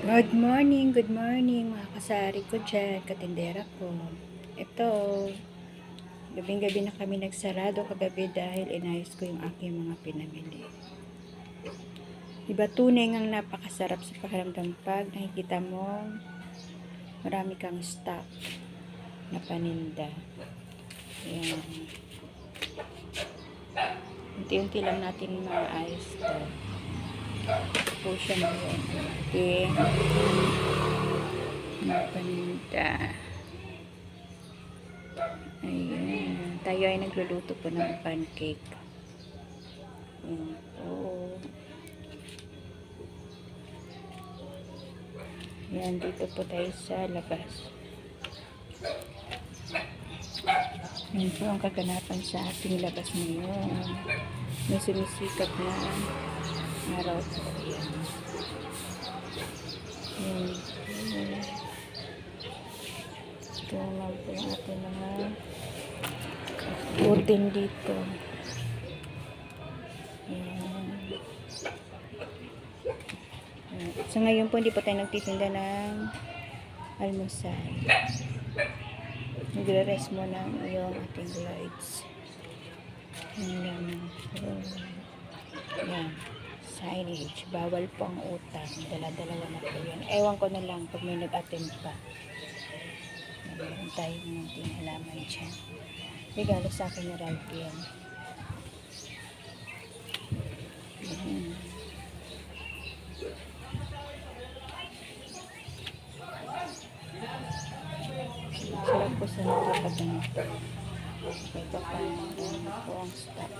Good morning mga kasari ko dyan, katindera ko. Ito, gabing-gabi na kami nagsarado kagabi dahil inayos ko yung aking mga pinamili. Diba tunay ngang napakasarap sa pakiramdam pag nakikita mo marami kang stock na paninda. Ayan. Unti-unti lang natin maayos to. Po siya ngayon. Okay. Paninda. Ayan. Tayo ay nagluluto po ng pancake. Ayan po. Ayan, dito po tayo sa labas. Ayan po ang kaganapan sa ating labas ngayon. May sumisikap na araw po. Ayan. Ayan. Ito naman po yung ating mga curtain dito. Ayan. So ngayon po hindi po tayo nagtitinda ng almusal. Nagre-rest mo ng yung ating lights. Ayan. Ayan. Signage. Bawal po ang utang. Dala-dalawa na po yan. Ewan ko na lang pag may nag-attend pa. Meron tayong munting halaman dyan. Regalo sa akin ni Ralph yan. Sarap po sa nakapag na ito. Ito pa po ang stock.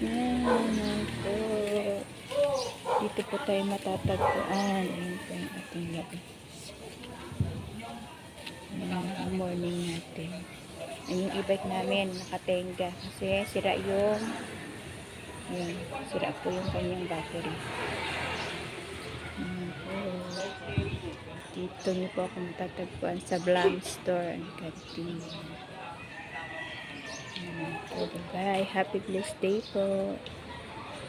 Yan po. Dito po tayo matatagpuan. Ayan po yung ating labas. Ang morning natin. Ayan yung e-bike namin. Nakatenga. Kasi sira yung ayan, sira po yung kanyang battery. Ayan po. Dito niyo po ako matatagpuan sa Blam Store and Canteen. Ayan po. Bye. Happy blessed day po.